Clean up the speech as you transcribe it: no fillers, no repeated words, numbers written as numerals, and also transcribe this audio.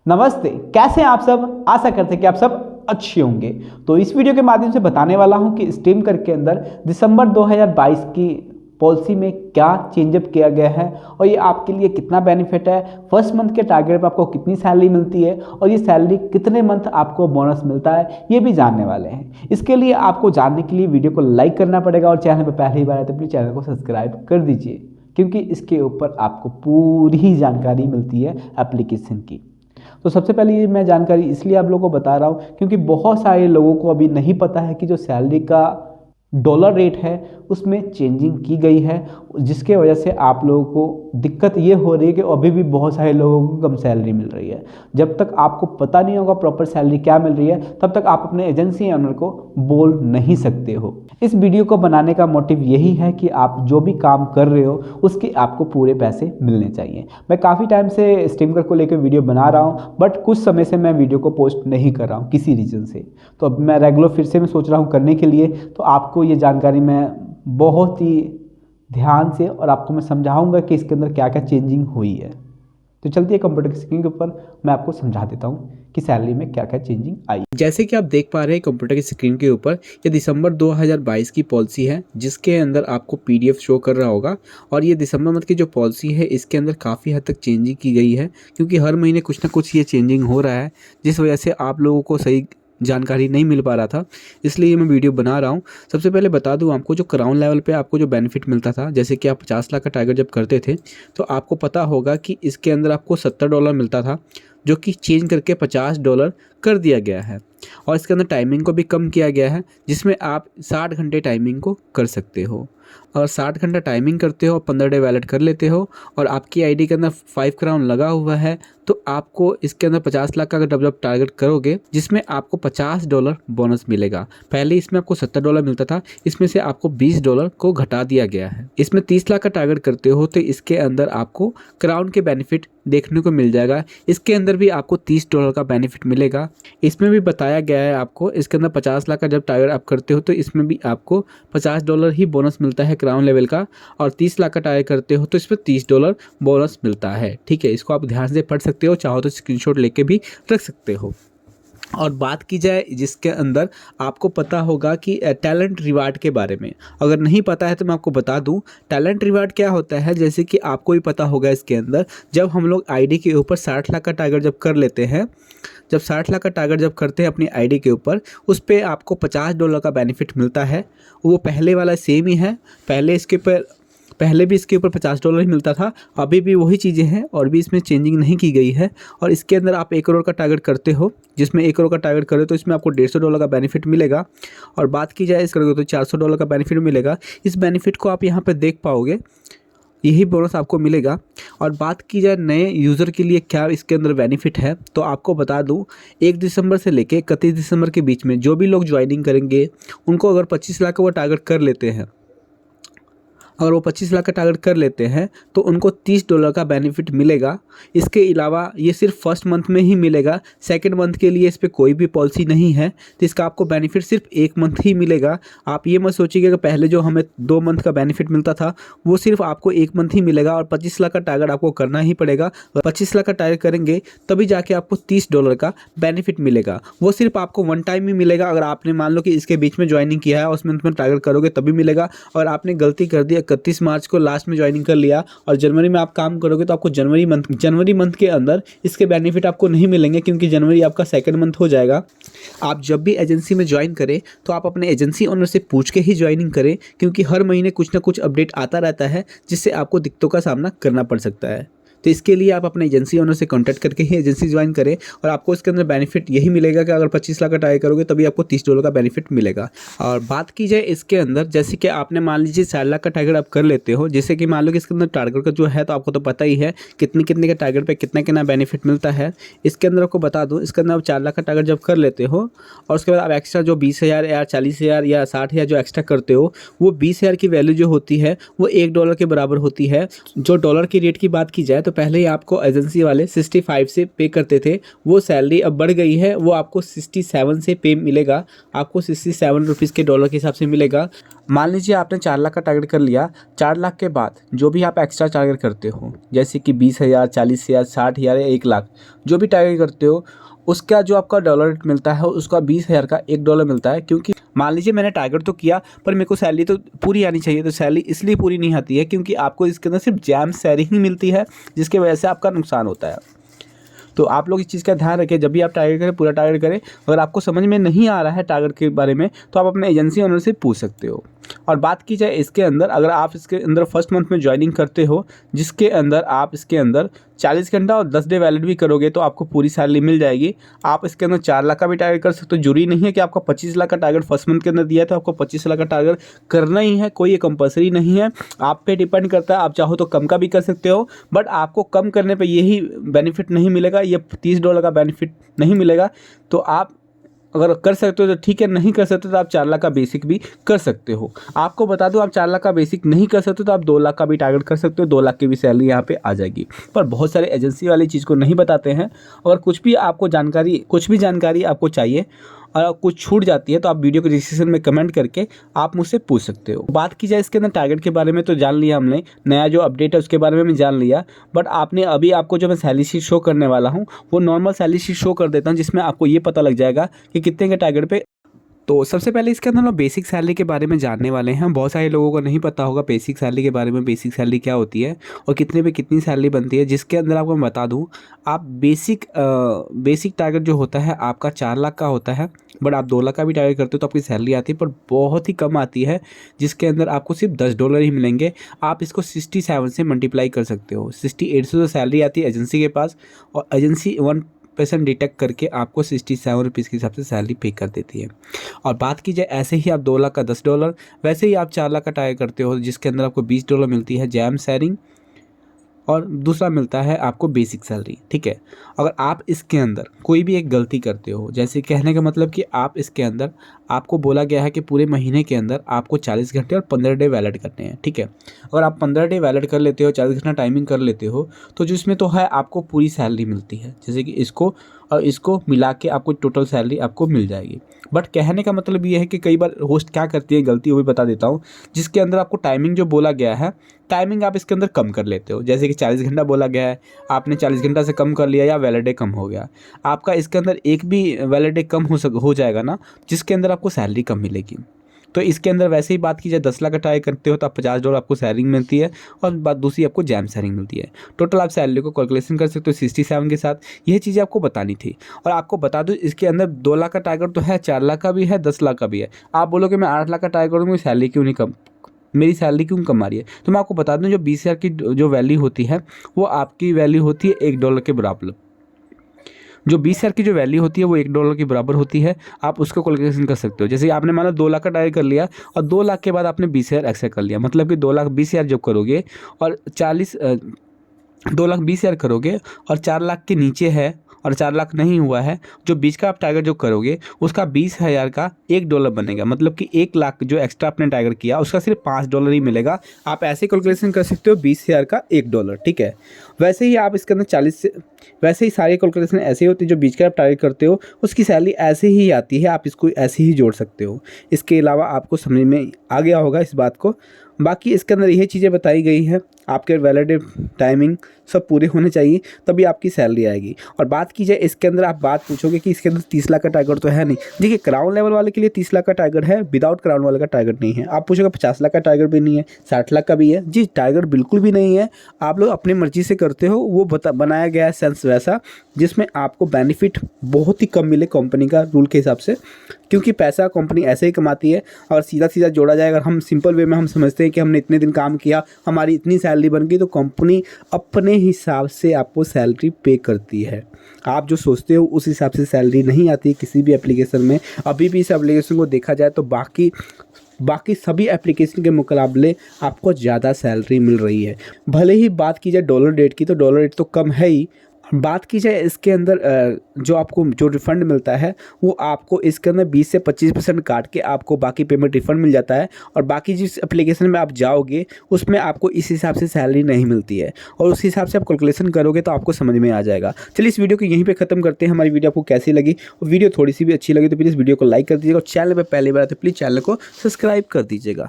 नमस्ते, कैसे हैं आप सब। आशा करते हैं कि आप सब अच्छे होंगे। तो इस वीडियो के माध्यम से बताने वाला हूं कि स्ट्रीम कर के अंदर दिसंबर 2022 की पॉलिसी में क्या चेंजअप किया गया है और ये आपके लिए कितना बेनिफिट है। फर्स्ट मंथ के टारगेट पर आपको कितनी सैलरी मिलती है और ये सैलरी कितने मंथ आपको बोनस मिलता है, ये भी जानने वाले हैं। इसके लिए आपको जानने के लिए वीडियो को लाइक करना पड़ेगा और चैनल पर पहली बार आए तो प्लीज़ चैनल को सब्सक्राइब कर दीजिए, क्योंकि इसके ऊपर आपको पूरी जानकारी मिलती है एप्लीकेशन की। तो सबसे पहले ये मैं जानकारी इसलिए आप लोगों को बता रहा हूँ क्योंकि बहुत सारे लोगों को अभी नहीं पता है कि जो सैलरी का डॉलर रेट है उसमें चेंजिंग की गई है, जिसके वजह से आप लोगों को दिक्कत ये हो रही है कि अभी भी बहुत सारे लोगों को कम सैलरी मिल रही है। जब तक आपको पता नहीं होगा प्रॉपर सैलरी क्या मिल रही है, तब तक आप अपने एजेंसी ओनर को बोल नहीं सकते हो। इस वीडियो को बनाने का मोटिव यही है कि आप जो भी काम कर रहे हो उसके आपको पूरे पैसे मिलने चाहिए। मैं काफ़ी टाइम से स्ट्रीमर को लेकर वीडियो बना रहा हूँ, बट कुछ समय से मैं वीडियो को पोस्ट नहीं कर रहा हूँ किसी रीज़न से। तो अब मैं रेगुलर फिर से मैं सोच रहा हूँ करने के लिए। तो आपको ये जानकारी मैं बहुत ही ध्यान से और आपको मैं समझाऊंगा कि इसके अंदर क्या क्या चेंजिंग हुई है। तो चलते हैं कंप्यूटर की स्क्रीन के ऊपर, मैं आपको समझा देता हूँ कि सैलरी में क्या क्या चेंजिंग आई। जैसे कि आप देख पा रहे हैं कंप्यूटर की स्क्रीन के ऊपर, ये दिसंबर 2022 की पॉलिसी है जिसके अंदर आपको पीडीएफ शो कर रहा होगा। और ये दिसंबर मंथ की जो पॉलिसी है इसके अंदर काफ़ी हद तक चेंजिंग की गई है, क्योंकि हर महीने कुछ ना कुछ ये चेंजिंग हो रहा है, जिस वजह से आप लोगों को सही जानकारी नहीं मिल पा रहा था, इसलिए मैं वीडियो बना रहा हूँ। सबसे पहले बता दूँ आपको, जो क्राउन लेवल पे आपको जो बेनिफिट मिलता था, जैसे कि आप 50 लाख का टारगेट जब करते थे तो आपको पता होगा कि इसके अंदर आपको $70 मिलता था, जो कि चेंज करके $50 कर दिया गया है। और इसके अंदर टाइमिंग को भी कम किया गया है, जिसमें आप 60 घंटे टाइमिंग को कर सकते हो। और 60 घंटा टाइमिंग करते हो, 15 डे वैलिड कर लेते हो और आपकी आईडी के अंदर 5 क्राउन लगा हुआ है, तो आपको इसके अंदर 50 लाख का अगर जब टारगेट करोगे, जिसमें आपको $50 बोनस मिलेगा। पहले इसमें आपको $70 मिलता था, इसमें से आपको $20 को घटा दिया गया है। इसमें 30 लाख का टारगेट करते हो तो इसके अंदर आपको क्राउन के बेनिफिट देखने को मिल जाएगा। इसके अंदर भी आपको $30 का बेनिफिट मिलेगा। इसमें भी बताया गया है आपको, इसके अंदर 50 लाख का जब टारगेट आप करते हो तो इसमें भी आपको $50 ही बोनस मिलता है क्राउन लेवल का, और 30 लाख का टारगेट करते हो तो इसमें $30 बोनस मिलता है। ठीक है, इसको आप ध्यान से पढ़ सकते हो, चाहो तो स्क्रीनशॉट लेके भी रख सकते हो। और बात की जाए जिसके अंदर आपको पता होगा कि टैलेंट रिवार्ड के बारे में, अगर नहीं पता है तो मैं आपको बता दूं टैलेंट रिवार्ड क्या होता है। जैसे कि आपको भी पता होगा, इसके अंदर जब हम लोग आईडी के ऊपर 60 लाख का टारगेट जब कर लेते हैं, जब 60 लाख का टारगेट जब करते हैं अपनी आईडी के ऊपर, उस पर आपको $50 का बेनिफिट मिलता है। वो पहले वाला सेम ही है, पहले भी इसके ऊपर $50 ही मिलता था, अभी भी वही चीज़ें हैं और भी इसमें चेंजिंग नहीं की गई है। और इसके अंदर आप 1 करोड़ का टारगेट करते हो, जिसमें 1 करोड़ का टारगेट करें तो इसमें आपको $150 का बेनिफिट मिलेगा। और बात की जाए इस करोगे तो $400 का बेनिफिट मिलेगा। इस बेनिफिट को आप यहाँ पर देख पाओगे, यही बोनस आपको मिलेगा। और बात की जाए नए यूज़र के लिए क्या इसके अंदर बेनिफिट है, तो आपको बता दूं 1 दिसंबर से लेके 31 दिसंबर के बीच में जो भी लोग ज्वाइनिंग करेंगे, उनको अगर 25 लाख का वो टारगेट कर लेते हैं, अगर वो 25 लाख का टारगेट कर लेते हैं तो उनको $30 का बेनिफिट मिलेगा। इसके अलावा ये सिर्फ फर्स्ट मंथ में ही मिलेगा, सेकंड मंथ के लिए इस पर कोई भी पॉलिसी नहीं है, तो इसका आपको बेनिफिट सिर्फ 1 मंथ ही मिलेगा। आप ये मत सोचिएगा कि पहले जो हमें 2 मंथ का बेनिफिट मिलता था वो सिर्फ आपको 1 मंथ ही मिलेगा और 25 लाख का टारगेट आपको करना ही पड़ेगा। 25 लाख का टारगेट करेंगे तभी जाके आपको $30 का बेनिफिट मिलेगा। वो सिर्फ आपको वन टाइम ही मिलेगा। अगर आपने मान लो कि इसके बीच में ज्वाइनिंग किया है, उस मंथ में टारगेट करोगे तभी मिलेगा। और आपने गलती कर दी, 31 मार्च को लास्ट में ज्वाइनिंग कर लिया और जनवरी में आप काम करोगे तो आपको जनवरी मंथ के अंदर इसके बेनिफिट आपको नहीं मिलेंगे, क्योंकि जनवरी आपका सेकंड मंथ हो जाएगा। आप जब भी एजेंसी में ज्वाइन करें तो आप अपने एजेंसी ओनर से पूछ के ही ज्वाइनिंग करें, क्योंकि हर महीने कुछ ना कुछ अपडेट आता रहता है जिससे आपको दिक्कतों का सामना करना पड़ सकता है। तो इसके लिए आप अपने एजेंसी ओनर से कांटेक्ट करके ही एजेंसी ज्वाइन करें और आपको इसके अंदर बेनिफिट यही मिलेगा कि अगर 25 लाख का टारगेट करोगे तभी आपको $30 का बेनिफिट मिलेगा। और बात की जाए इसके अंदर, जैसे कि आपने मान लीजिए 4 लाख का टारगेट आप कर लेते हो, जैसे कि मान लो कि इसके अंदर टारगेट का जो है तो आपको तो पता ही है कितने के टारगेट पर कितना बेनिफिट मिलता है। इसके अंदर आपको बता दूँ, इसके अंदर आप 4 लाख का टारगेट जब कर लेते हो और उसके बाद आप एक्स्ट्रा जो 20,000 या 40,000 या 60,000 जो एक्स्ट्रा करते हो, वो 20,000 की वैल्यू जो होती है वो $1 के बराबर होती है। जो डॉलर की रेट की बात की जाए तो पहले ही आपको एजेंसी वाले 65 से पे करते थे, वो सैलरी अब बढ़ गई है, वो आपको 67 से पे मिलेगा, आपको 67 रुपीज़ के डॉलर के हिसाब से मिलेगा। मान लीजिए आपने 4 लाख का टारगेट कर लिया, 4 लाख के बाद जो भी आप एक्स्ट्रा टारगेट करते हो, जैसे कि 20,000, 40,000, 60,000 या 1 लाख, जो भी टारगेट करते हो उसका जो आपका डॉलर रेट मिलता है उसका 20,000 का $1 मिलता है। क्योंकि मान लीजिए मैंने टारगेट तो किया पर मेरे को सैलरी तो पूरी आनी चाहिए, तो सैलरी इसलिए पूरी नहीं आती है क्योंकि आपको इसके अंदर सिर्फ जैम सैलरी ही मिलती है, जिसकी वजह से आपका नुकसान होता है। तो आप लोग इस चीज़ का ध्यान रखें, जब भी आप टारगेट करें पूरा टारगेट करें। अगर आपको समझ में नहीं आ रहा है टारगेट के बारे में तो आप अपने एजेंसी ओनर से पूछ सकते हो। और बात की जाए इसके अंदर, अगर आप इसके अंदर फर्स्ट मंथ में ज्वाइनिंग करते हो, जिसके अंदर आप इसके अंदर 40 घंटा और 10 डे वैलिड भी करोगे तो आपको पूरी सैलरी मिल जाएगी। आप इसके अंदर 4 लाख का भी टारगेट कर सकते हो। जरूरी नहीं है कि आपका 25 लाख का टारगेट फर्स्ट मंथ के अंदर दिया है तो आपको 25 लाख का टारगेट करना ही है, कोई ये कंपलसरी नहीं है, आप पे डिपेंड करता है। आप चाहो तो कम का भी कर सकते हो, बट आपको कम करने पर यही बेनिफिट नहीं मिलेगा, ये $30 का बेनिफिट नहीं मिलेगा। तो आप अगर कर सकते हो तो ठीक है, नहीं कर सकते तो आप 4 लाख का बेसिक भी कर सकते हो। आपको बता दूं, आप 4 लाख का बेसिक नहीं कर सकते तो आप 2 लाख का भी टारगेट कर सकते हो, 2 लाख की भी सैलरी यहाँ पे आ जाएगी। पर बहुत सारे एजेंसी वाली चीज़ को नहीं बताते हैं। अगर कुछ भी जानकारी आपको चाहिए और कुछ छूट जाती है तो आप वीडियो के डिस्क्रिप्शन में कमेंट करके आप मुझसे पूछ सकते हो। बात की जाए इसके अंदर टारगेट के बारे में तो जान लिया हमने, नया जो अपडेट है उसके बारे में भी जान लिया। बट आपने अभी आपको जो मैं सैलरी शीट शो करने वाला हूँ वो नॉर्मल सैलरी शीट शो कर देता हूँ, जिसमें आपको ये पता लग जाएगा कि कितने के टारगेट पे। तो सबसे पहले इसके अंदर हम बेसिक सैलरी के बारे में जानने वाले हैं। बहुत सारे लोगों को नहीं पता होगा बेसिक सैलरी के बारे में, बेसिक सैलरी क्या होती है और कितने पे कितनी सैलरी बनती है। जिसके अंदर आपको मैं बता दूं, आप बेसिक टारगेट जो होता है आपका 4 लाख का होता है, बट आप 2 लाख का भी टारगेट करते हो तो आपकी सैलरी आती है पर बहुत ही कम आती है, जिसके अंदर आपको सिर्फ $10 ही मिलेंगे। आप इसको 67 से मल्टीप्लाई कर सकते हो। 68 से सैलरी आती है एजेंसी के पास और एजेंसी 1% डिटेक्ट करके आपको 67 रुपीज़ के हिसाब से सैलरी पे कर देती है। और बात की जाए ऐसे ही आप 2 लाख का $10, वैसे ही आप 4 लाख का टारगेट करते हो, जिसके अंदर आपको $20 मिलती है जैम शेयरिंग और दूसरा मिलता है आपको बेसिक सैलरी। ठीक है, अगर आप इसके अंदर कोई भी एक गलती करते हो, जैसे कहने का मतलब कि आप इसके अंदर आपको बोला गया है कि पूरे महीने के अंदर आपको 40 घंटे और 15 डे वैलिड करने हैं। ठीक है, अगर आप 15 डे वैलिड कर लेते हो, 40 घंटा टाइमिंग कर लेते हो तो जिसमें तो है आपको पूरी सैलरी मिलती है, जैसे कि इसको और इसको मिला के आपको टोटल सैलरी आपको मिल जाएगी। बट कहने का मतलब ये है कि कई बार होस्ट क्या करती है गलती, वो भी बता देता हूँ। जिसके अंदर आपको टाइमिंग जो बोला गया है, टाइमिंग आप इसके अंदर कम कर लेते हो, जैसे कि 40 घंटा बोला गया है, आपने 40 घंटा से कम कर लिया या वैलिड डे कम हो गया, आपका इसके अंदर एक भी वैलिड डे कम हो जाएगा ना, जिसके अंदर आपको सैलरी कम मिलेगी। तो इसके अंदर वैसे ही बात की जाए 10 लाख का ट्राई करते हो तो आप $50 आपको सैलरी मिलती है और बात दूसरी आपको जैम शेयरिंग मिलती है। टोटल आप सैलरी को कैलकुलेशन कर सकते हो 67 के साथ। यह चीज़ें आपको बतानी थी। और आपको बता दूं इसके अंदर 2 लाख का टारगेट तो है, 4 लाख का भी है, 10 लाख का भी है। आप बोलोगे मैं 8 लाख का टारगेट करूँगा, सैलरी क्यों नहीं कम, मेरी सैलरी क्यों कम आ रही है? तो मैं आपको बता दूं जो 20,000 की जो वैल्यू होती है वो आपकी वैल्यू होती है $1 के बराबर। जो 20,000 की जो वैल्यू होती है वो $1 के बराबर होती है। आप उसको कैलकुलेशन कर सकते हो। जैसे आपने माना 2 लाख का टारगेट कर लिया और 2 लाख के बाद आपने 20,000 एक्स्ट्रा कर लिया, मतलब कि 2,20,000 जब करोगे और 2,20,000 करोगे और 4 लाख के नीचे है और 4 लाख नहीं हुआ है, जो बीच का आप टारगेट जो करोगे उसका 20,000 का $1 बनेगा, मतलब कि 1 लाख जो एक्स्ट्रा आपने टारगेट किया उसका सिर्फ $5 ही मिलेगा। आप ऐसे कैलकुलेशन कर सकते हो 20,000 का $1। ठीक है, वैसे ही आप इसके अंदर 40 से वैसे ही सारी कैलकुलेशन ऐसे ही होती है। जो बीच का आप टारगेट करते हो उसकी सैलरी ऐसे ही आती है, आप इसको ऐसे ही जोड़ सकते हो। इसके अलावा आपको समझ में आ गया होगा इस बात को। बाकी इसके अंदर यही चीज़ें बताई गई हैं, आपके वैलिड टाइमिंग सब पूरे होने चाहिए तभी आपकी सैलरी आएगी। और बात की जाए इसके अंदर, आप बात पूछोगे कि इसके अंदर 30 लाख का टारगेट तो है नहीं। देखिए, क्राउन लेवल वाले के लिए 30 लाख का टारगेट है, विदाउट क्राउन वाले का टारगेट नहीं है। आप पूछोगे 50 लाख का टारगेट भी नहीं है, 60 लाख का भी है जी, टारगेट बिल्कुल भी नहीं है। आप लोग अपनी मर्जी से करते हो, वो बनाया गया है सेंस वैसा जिसमें आपको बेनिफिट बहुत ही कम मिले कंपनी का रूल के हिसाब से, क्योंकि पैसा कंपनी ऐसे ही कमाती है। और सीधा सीधा जोड़ा जाए, अगर हम सिंपल वे में हम समझते हैं कि हमने इतने दिन काम किया, हमारी इतनी सैलरी बन गई, तो कंपनी अपने हिसाब से आपको सैलरी पे करती है। आप जो सोचते हो उस हिसाब से सैलरी नहीं आती किसी भी एप्लीकेशन में। अभी भी इस एप्लीकेशन को देखा जाए तो बाकी सभी एप्लीकेशन के मुकाबले आपको ज़्यादा सैलरी मिल रही है। भले ही बात की जाए डॉलर रेट की, तो डॉलर रेट तो कम है ही, बात की जाए इसके अंदर जो आपको जो रिफ़ंड मिलता है वो आपको इसके अंदर 20 से 25% काट के आपको बाकी पेमेंट रिफ़ंड मिल जाता है। और बाकी जिस एप्लीकेशन में आप जाओगे उसमें आपको इस हिसाब से सैलरी नहीं मिलती है, और उस हिसाब से आप कैलकुलेशन करोगे तो आपको समझ में आ जाएगा। चलिए इस वीडियो को यहीं पे ख़त्म करते हैं। हमारी वीडियो आपको कैसी लगी, और वीडियो थोड़ी सी भी अच्छी लगी तो प्लीज़ वीडियो को लाइक कर दीजिएगा, और चैनल पर पहली बार आते प्लीज़ चैनल को सब्सक्राइब कर दीजिएगा।